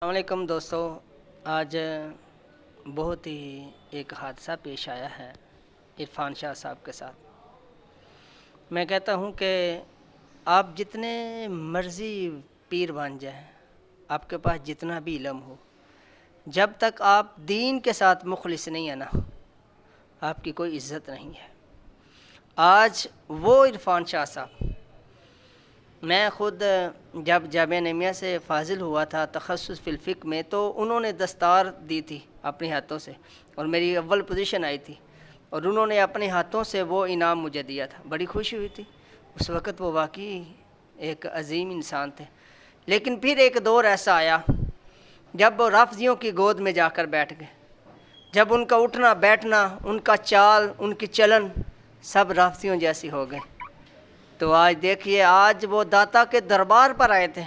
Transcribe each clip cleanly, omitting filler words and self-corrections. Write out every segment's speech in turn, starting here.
السلام علیکم دوستو، آج بہت ہی ایک حادثہ پیش آیا ہے عرفان شاہ صاحب کے ساتھ۔ میں کہتا ہوں کہ آپ جتنے مرضی پیر بن جائیں، آپ کے پاس جتنا بھی علم ہو، جب تک آپ دین کے ساتھ مخلص نہیں ہیں نا، آپ کی کوئی عزت نہیں ہے۔ آج وہ عرفان شاہ صاحب، میں خود جب جامعہ نعمیہ سے فاضل ہوا تھا تخصص فی الفقہ میں، تو انہوں نے دستار دی تھی اپنے ہاتھوں سے، اور میری اول پوزیشن آئی تھی، اور انہوں نے اپنے ہاتھوں سے وہ انعام مجھے دیا تھا۔ بڑی خوشی ہوئی تھی اس وقت، وہ واقعی ایک عظیم انسان تھے۔ لیکن پھر ایک دور ایسا آیا جب وہ رافضیوں کی گود میں جا کر بیٹھ گئے، جب ان کا اٹھنا بیٹھنا، ان کا چال، ان کی چلن سب رافضیوں جیسی ہو گئے۔ تو آج دیکھیے، آج وہ داتا کے دربار پر آئے تھے۔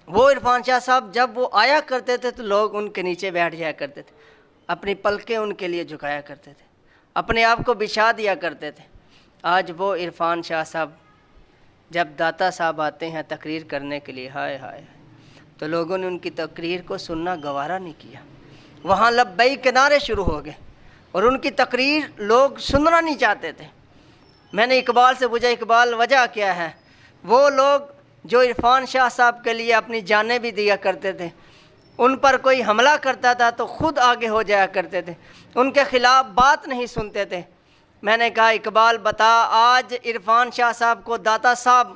وہ عرفان شاہ صاحب جب وہ آیا کرتے تھے تو لوگ ان کے نیچے بیٹھ جایا کرتے تھے، اپنی پلکیں ان کے لیے جھکایا کرتے تھے، اپنے آپ کو بچھا دیا کرتے تھے۔ آج وہ عرفان شاہ صاحب جب داتا صاحب آتے ہیں تقریر کرنے کے لیے، ہائے ہائے، تو لوگوں نے ان کی تقریر کو سننا گوارا نہیں کیا۔ وہاں لبیک کے نعرے شروع ہو گئے، اور ان کی تقریر لوگ سننا نہیں چاہتے تھے۔ میں نے اقبال سے پوچھا، اقبال وجہ کیا ہے؟ وہ لوگ جو عرفان شاہ صاحب کے لیے اپنی جانیں بھی دیا کرتے تھے، ان پر کوئی حملہ کرتا تھا تو خود آگے ہو جایا کرتے تھے، ان کے خلاف بات نہیں سنتے تھے۔ میں نے کہا، اقبال بتا، آج عرفان شاہ صاحب کو داتا صاحب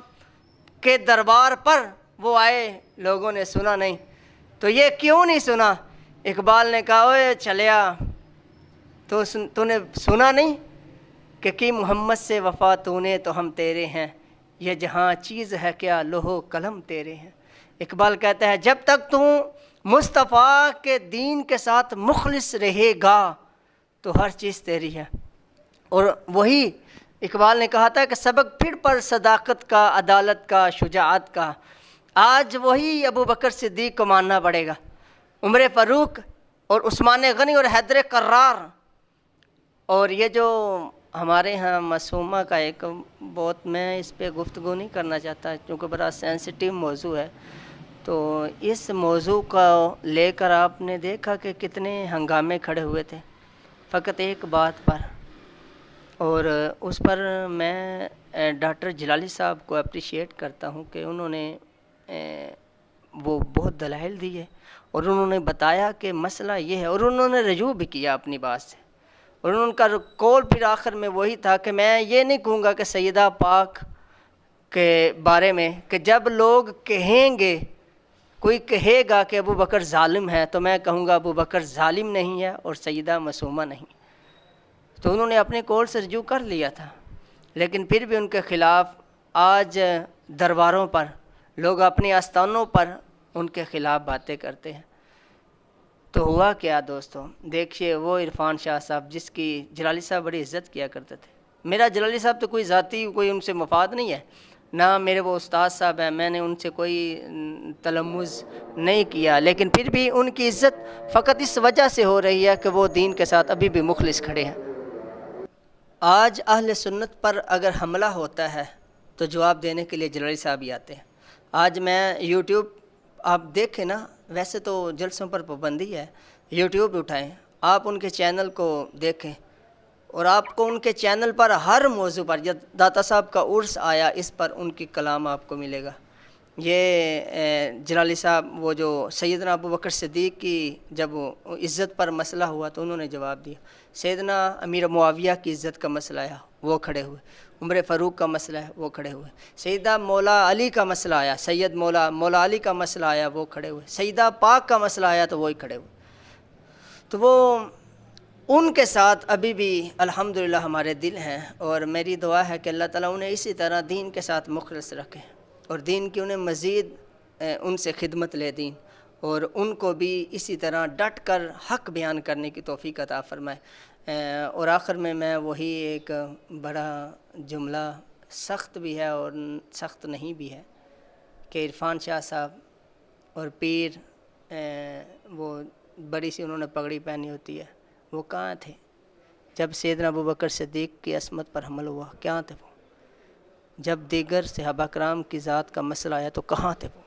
کے دربار پر وہ آئے، لوگوں نے سنا نہیں، تو یہ کیوں نہیں سنا؟ اقبال نے کہا، اوے چلیا، تو نے سنا نہیں کہ محمد سے وفا تو نے تو ہم تیرے ہیں، یہ جہاں چیز ہے کیا لوح قلم تیرے ہیں۔ اقبال کہتا ہے، جب تک تو مصطفیٰ کے دین کے ساتھ مخلص رہے گا تو ہر چیز تیری ہے۔ اور وہی اقبال نے کہا تھا کہ سبق پھر پر صداقت کا، عدالت کا، شجاعت کا۔ آج وہی ابو بکر صدیق کو ماننا پڑے گا، عمر فاروق اور عثمان غنی اور حیدر کرار۔ اور یہ جو ہمارے ہاں معصومہ کا ایک بہت، میں اس پہ گفتگو نہیں کرنا چاہتا کیونکہ بڑا سینسٹیو موضوع ہے، تو اس موضوع کو لے کر آپ نے دیکھا کہ کتنے ہنگامے کھڑے ہوئے تھے فقط ایک بات پر، اور اس پر میں ڈاکٹر جلالی صاحب کو اپریشیٹ کرتا ہوں کہ انہوں نے وہ بہت دلائل دیے، اور انہوں نے بتایا کہ مسئلہ یہ ہے، اور انہوں نے رجوع بھی کیا اپنی بات سے، اور ان کا قول پھر آخر میں وہی تھا کہ میں یہ نہیں کہوں گا کہ سیدہ پاک کے بارے میں کہ جب لوگ کہیں گے، کوئی کہے گا کہ ابو بکر ظالم ہے، تو میں کہوں گا ابو بکر ظالم نہیں ہے اور سیدہ معصومہ نہیں۔ تو انہوں نے اپنے قول سے رجوع کر لیا تھا، لیکن پھر بھی ان کے خلاف آج درباروں پر لوگ اپنے آستانوں پر ان کے خلاف باتیں کرتے ہیں۔ تو ہوا کیا دوستو، دیکھیے وہ عرفان شاہ صاحب جس کی جلالی صاحب بڑی عزت کیا کرتے تھے۔ میرا جلالی صاحب تو کوئی ذاتی کوئی ان سے مفاد نہیں ہے، نہ میرے وہ استاد صاحب ہیں، میں نے ان سے کوئی تلمذ نہیں کیا، لیکن پھر بھی ان کی عزت فقط اس وجہ سے ہو رہی ہے کہ وہ دین کے ساتھ ابھی بھی مخلص کھڑے ہیں۔ آج اہل سنت پر اگر حملہ ہوتا ہے تو جواب دینے کے لیے جلالی صاحب ہی آتے ہیں۔ آج میں یوٹیوب، آپ دیکھیں نا، ویسے تو جلسوں پر پابندی ہے، یوٹیوب اٹھائیں، آپ ان کے چینل کو دیکھیں، اور آپ کو ان کے چینل پر ہر موضوع پر، جب داتا صاحب کا عرس آیا اس پر ان کی کلام آپ کو ملے گا۔ یہ جلالی صاحب وہ جو سیدنا ابو بکر صدیق کی جب عزت پر مسئلہ ہوا تو انہوں نے جواب دیا، سیدنا امیر معاویہ کی عزت کا مسئلہ آیا وہ کھڑے ہوئے، عمر فاروق کا مسئلہ ہے وہ کھڑے ہوئے، سیدہ مولا علی کا مسئلہ آیا، سید مولا علی کا مسئلہ آیا وہ کھڑے ہوئے، سیدہ پاک کا مسئلہ آیا تو وہی کھڑے ہوئے۔ تو وہ ان کے ساتھ ابھی بھی الحمدللہ ہمارے دل ہیں، اور میری دعا ہے کہ اللہ تعالیٰ انہیں اسی طرح دین کے ساتھ مخلص رکھے، اور دین کی انہیں مزید ان سے خدمت لے دین، اور ان کو بھی اسی طرح ڈٹ کر حق بیان کرنے کی توفیق عطا فرمائے۔ اور آخر میں وہی ایک بڑا جملہ سخت بھی ہے اور سخت نہیں بھی ہے کہ عرفان شاہ صاحب اور پیر، وہ بڑی سی انہوں نے پگڑی پہنی ہوتی ہے، وہ کہاں تھے جب سیدنا ابو بکر صدیق کی عصمت پر حمل ہوا؟ کہاں تھے وہ؟ جب دیگر صحابہ کرام کی ذات کا مسئلہ آیا تو کہاں تھے وہ؟